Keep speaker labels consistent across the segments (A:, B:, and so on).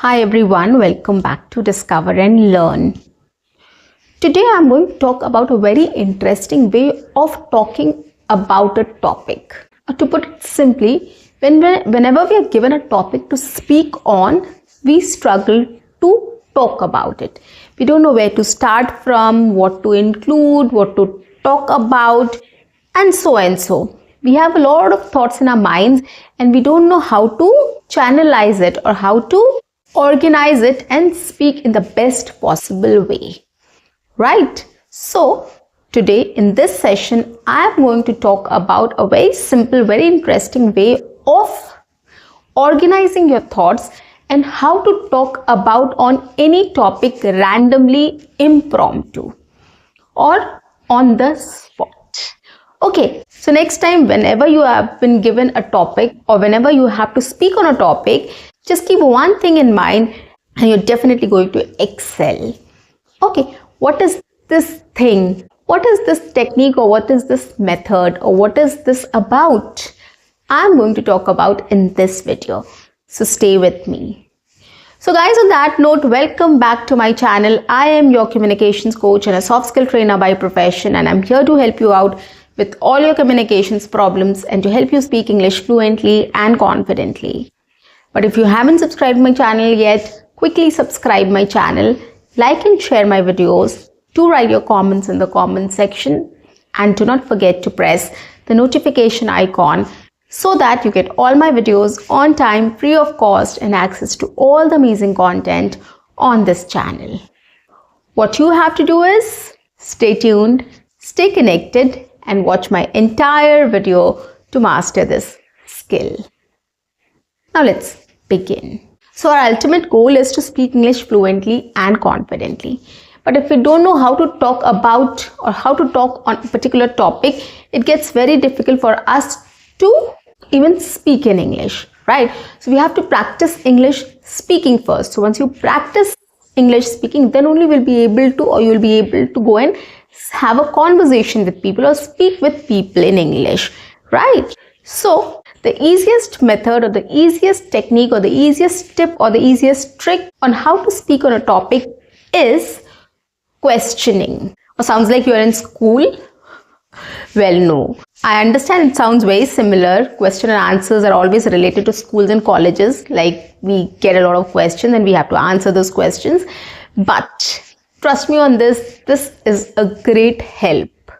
A: Hi everyone, welcome back to Discover and Learn. Today I'm going to talk about a very interesting way of talking about a topic. Or to put it simply, whenever we are given a topic to speak on, we struggle to talk about it. We don't know where to start from, what to include, what to talk about, and so and so. We have a lot of thoughts in our minds and we don't know how to channelize it or how to organize it and speak in the best possible way. Right? So, today in this session, I am going to talk about a very simple, very interesting way of organizing your thoughts and how to talk about on any topic randomly, impromptu or on the spot. Okay, so next time whenever you have been given a topic or whenever you have to speak on a topic, just keep one thing in mind and you're definitely going to excel. Okay, what is this thing? What is this technique or what is this method or what is this about? I'm going to talk about in this video. So stay with me. So guys, on that note, welcome back to my channel. I am your communications coach and a soft skill trainer by profession, and I'm here to help you out with all your communications problems and to help you speak English fluently and confidently. But if you haven't subscribed my channel yet, quickly subscribe my channel, like and share my videos, do write your comments in the comment section, and do not forget to press the notification icon so that you get all my videos on time, free of cost, and access to all the amazing content on this channel. What you have to do is stay tuned, stay connected, and watch my entire video to master this skill. Now let's begin. So our ultimate goal is to speak English fluently and confidently. But if we don't know how to talk about or how to talk on a particular topic, it gets very difficult for us to even speak in English, right? So we have to practice English speaking first. So once you practice English speaking, then only we'll be able to, or you'll be able to go and have a conversation with people or speak with people in English, right? So the easiest method or the easiest technique or the easiest tip or the easiest trick on how to speak on a topic is questioning. Or sounds like you're in school? Well, no. I understand it sounds very similar. Question and answers are always related to schools and colleges. Like we get a lot of questions and we have to answer those questions. But trust me on this, this is a great help.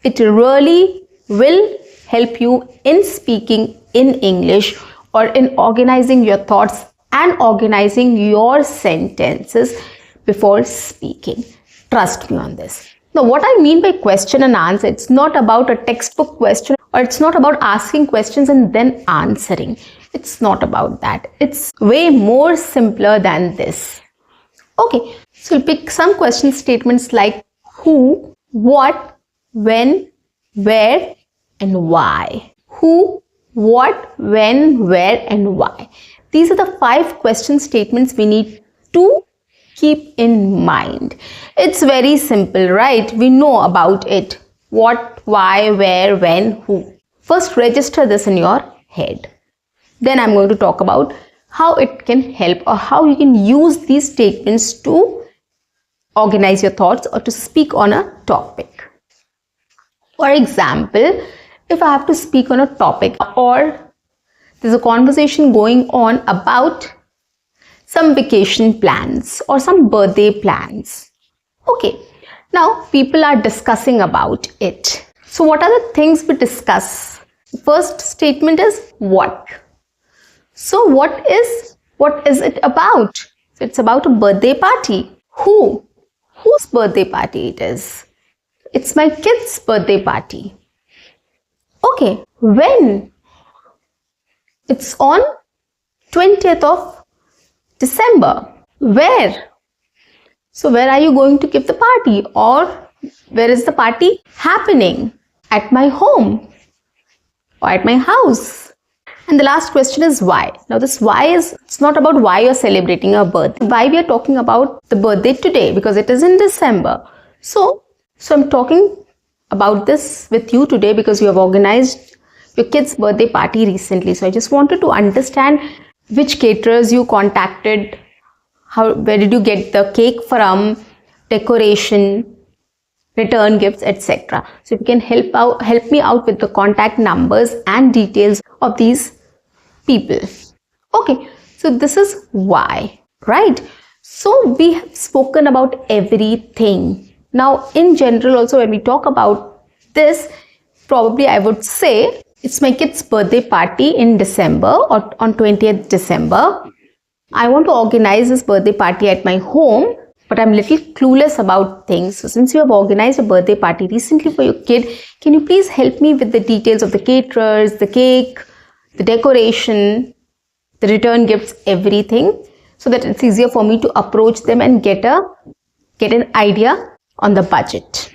A: It really will help you in speaking in English or in organizing your thoughts and organizing your sentences before speaking. Trust me on this. Now, what I mean by question and answer, it's not about a textbook question or it's not about asking questions and then answering. It's not about that. It's way more simpler than this. Okay, so we'll pick some question statements like who, what, when, where, and why. Who, what, when, where, and why. These are the 5 question statements we need to keep in mind. It's very simple, right? We know about it. What, why, where, when, who. First, register this in your head. Then I'm going to talk about how it can help or how you can use these statements to organize your thoughts or to speak on a topic. For example, if I have to speak on a topic or there's a conversation going on about some vacation plans or some birthday plans. Okay, now people are discussing about it. So what are the things we discuss? The first statement is what. So what is it about? So it's about a birthday party. Who? Whose birthday party it is? It's my kid's birthday party. Okay, when? It's on 20th of December. Where? So where are you going to give the party? Or where is the party happening? At my home or at my house. And the last question is why. Now this why is, it's not about why you're celebrating a birthday. Why we are talking about the birthday today because it is in December. So I'm talking about this with you today because you have organized your kid's birthday party recently. So I just wanted to understand which caterers you contacted, where did you get the cake from, decoration, return gifts, etc. So if you can help me out with the contact numbers and details of these people. Okay, so this is why, right? So we have spoken about everything. Now in general also, when we talk about this, probably I would say it's my kid's birthday party in December, or on 20th December. I want to organize this birthday party at my home, but I'm little clueless about things. So since you have organized a birthday party recently for your kid, can you please help me with the details of the caterers, the cake, the decoration, the return gifts, everything, so that it's easier for me to approach them and get an idea on the budget.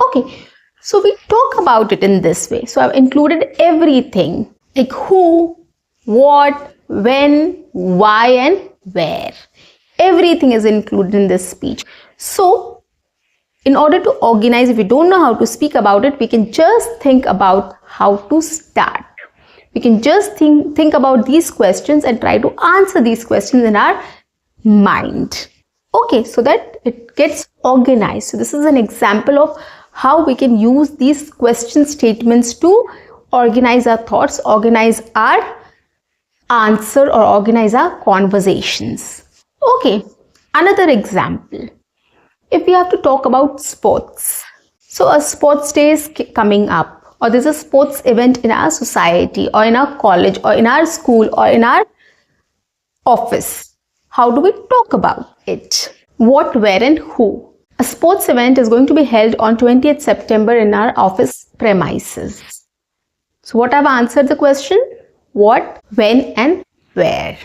A: Okay, so we talk about it in this way. So I've included everything, like who, what, when, why, and where. Everything is included in this speech. So in order to organize, if we don't know how to speak about it, we can just think about how to start. We can just think about these questions and try to answer these questions in our mind. Okay, so that it gets organized. So this is an example of how we can use these question statements to organize our thoughts, organize our answer, or organize our conversations. Okay, another example. If we have to talk about sports. So a sports day is coming up, or there's a sports event in our society, or in our college, or in our school, or in our office. How do we talk about it? What, where, and who? A sports event is going to be held on 20th September in our office premises. So what I've answered the question? What, when, and where.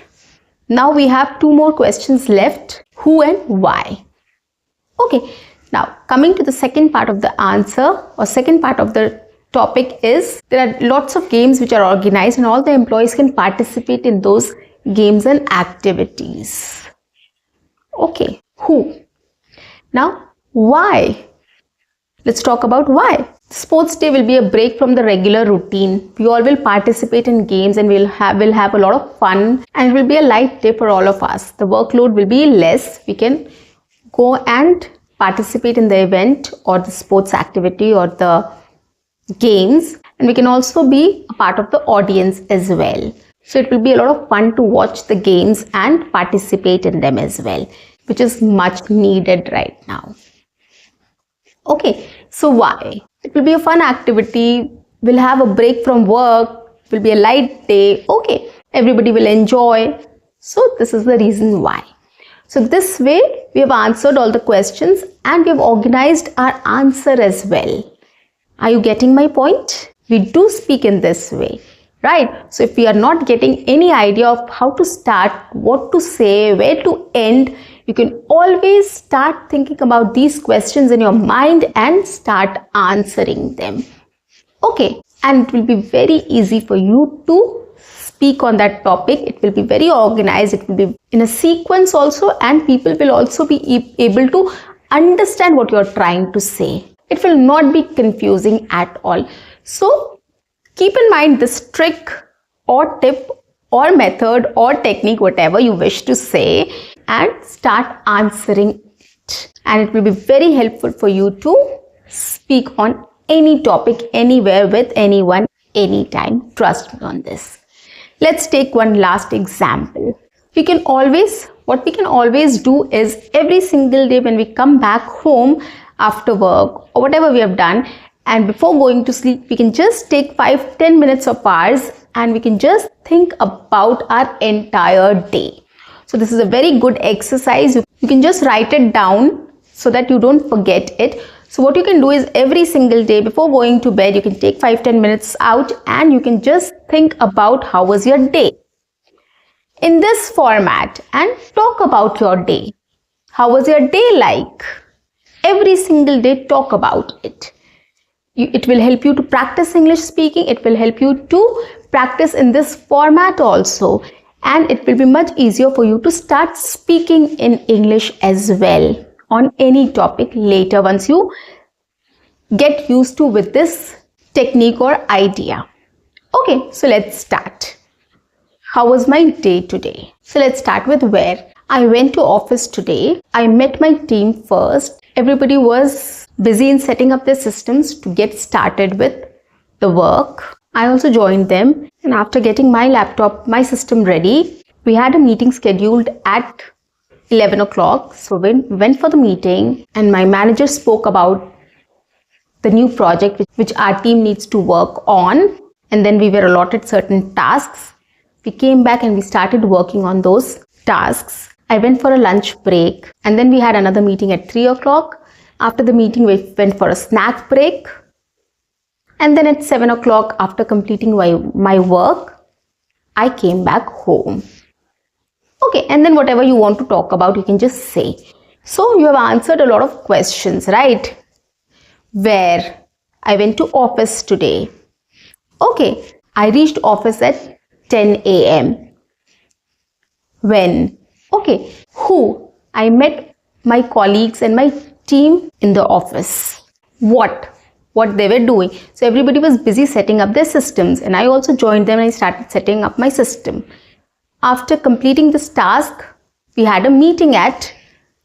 A: Now we have two more questions left. Who and why. Okay, now coming to the second part of the answer, or second part of the topic, is there are lots of games which are organized and all the employees can participate in those games and activities. Okay, who? Now why? Let's talk about why. Sports day will be a break from the regular routine. We all will participate in games and we'll have a lot of fun, and it will be a light day for all of us. The workload will be less. We can go and participate in the event or the sports activity or the games, and we can also be a part of the audience as well. So it will be a lot of fun to watch the games and participate in them as well, which is much needed right now. Okay, so why? It will be a fun activity. We'll have a break from work. It will be a light day. Okay, everybody will enjoy. So this is the reason why. So this way we have answered all the questions and we have organized our answer as well. Are you getting my point? We do speak in this way, right? So if we are not getting any idea of how to start, what to say, where to end, you can always start thinking about these questions in your mind and start answering them. Okay, and it will be very easy for you to speak on that topic. It will be very organized. It will be in a sequence also, and people will also be able to understand what you are trying to say. It will not be confusing at all. So keep in mind this trick or tip or method or technique, whatever you wish to say, and start answering it. And it will be very helpful for you to speak on any topic, anywhere, with anyone, anytime. Trust me on this. Let's take one last example. What we can always do is every single day when we come back home after work or whatever we have done, and before going to sleep, we can just take 5-10 minutes of ours and we can just think about our entire day. So this is a very good exercise. You can just write it down so that you don't forget it. So what you can do is every single day before going to bed, you can take 5-10 minutes out and you can just think about how was your day in this format and talk about your day. How was your day like? Every single day, talk about it. It will help you to practice English speaking. It will help you to practice in this format also. And it will be much easier for you to start speaking in English as well on any topic later once you get used to with this technique or idea. Okay, so let's start. How was my day today? So let's start with where. I went to office today. I met my team first. Everybody was busy in setting up their systems to get started with the work. I also joined them, and after getting my laptop, my system ready, we had a meeting scheduled at 11 o'clock. So we went for the meeting, and my manager spoke about the new project which our team needs to work on, and then we were allotted certain tasks. We came back and we started working on those tasks. I went for a lunch break, and then we had another meeting at 3 o'clock. After the meeting, we went for a snack break, and then at 7 o'clock, after completing my work, I came back home. Okay, and then whatever you want to talk about, you can just say. So you have answered a lot of questions, right? Where? I went to office today. Okay, I reached office at 10 a.m. When? Okay, who? I met my colleagues and my team in the office. What they were doing. So everybody was busy setting up their systems, and I also joined them and I started setting up my system. After completing this task, we had a meeting at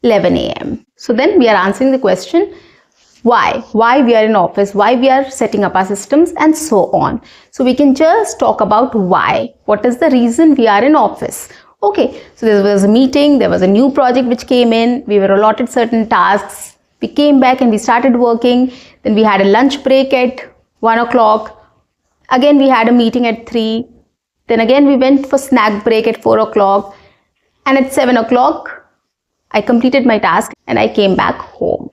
A: 11 a.m. So then we are answering the question, why we are in office, why we are setting up our systems, and so on. So we can just talk about why. What is the reason we are in office? Okay, so there was a meeting, there was a new project which came in, we were allotted certain tasks, we came back and we started working, then we had a lunch break at 1 o'clock, again we had a meeting at 3, then again we went for snack break at 4 o'clock, and at 7 o'clock I completed my task and I came back home.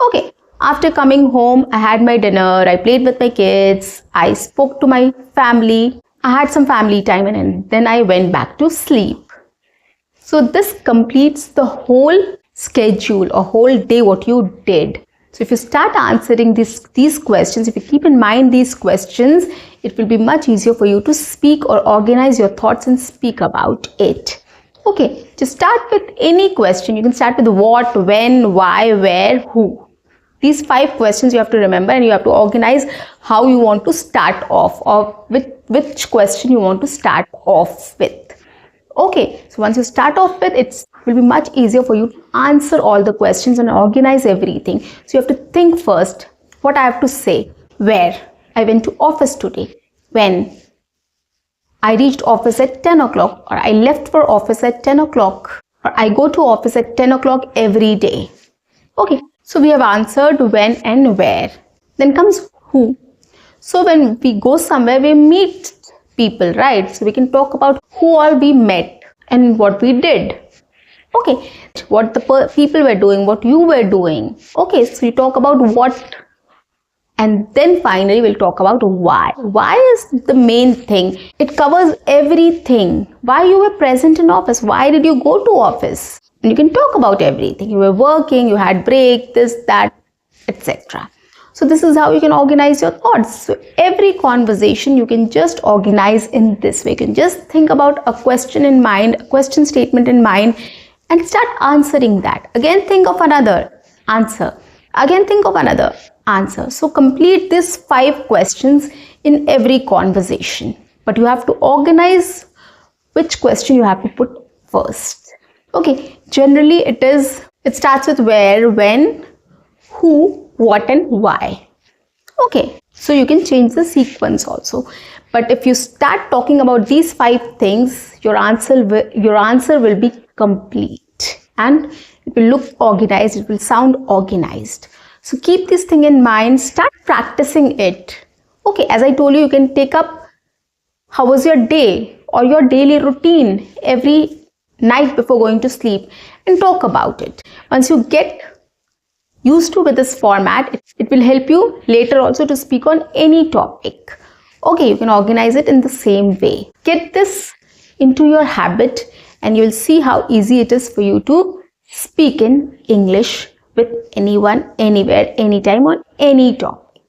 A: Okay, after coming home, I had my dinner, I played with my kids, I spoke to my family, I had some family time, and then I went back to sleep. So this completes the whole schedule or whole day what you did. So if you start answering these questions, if you keep in mind these questions, it will be much easier for you to speak or organize your thoughts and speak about it. Okay, just start with any question. You can start with what, when, why, where, who. These 5 questions you have to remember, and you have to organize how you want to start off, or with which question you want to start off with. Okay, so once you start off with, it will be much easier for you to answer all the questions and organize everything. So you have to think first, what I have to say. Where? I went to office today. When? I reached office at 10 o'clock, or I left for office at 10 o'clock, or I go to office at 10 o'clock every day. Okay, so we have answered when and where. Then comes who. So when we go somewhere, we meet people, right? So we can talk about who all we met and what we did. Okay, what the people were doing, what you were doing. Okay, so you talk about what, and then finally we'll talk about why. Why is the main thing. It covers everything. Why you were present in office, why did you go to office? And you can talk about everything. You were working, you had break, this, that, etc. So this is how you can organize your thoughts. So every conversation you can just organize in this way. You can just think about a question in mind, a question statement in mind, and start answering that. Again, think of another answer. Again, think of another answer. So complete these 5 questions in every conversation. But you have to organize which question you have to put first. Okay, generally it starts with where, when, who, what, and why. Okay, so you can change the sequence also. But if you start talking about these 5 things, your answer will be complete and it will look organized, it will sound organized. So keep this thing in mind, start practicing it. Okay, as I told you, you can take up how was your day or your daily routine every night before going to sleep and talk about it. Once you get used to with this format, it will help you later also to speak on any topic. Okay, you can organize it in the same way. Get this into your habit and you'll see how easy it is for you to speak in English with anyone, anywhere, anytime, on any topic.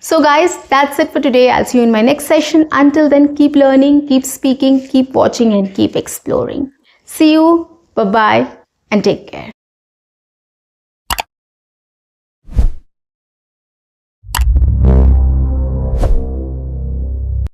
A: So guys, that's it for today. I'll see you in my next session. Until then, keep learning, keep speaking, keep watching, and keep exploring. See you. Bye-bye and take care.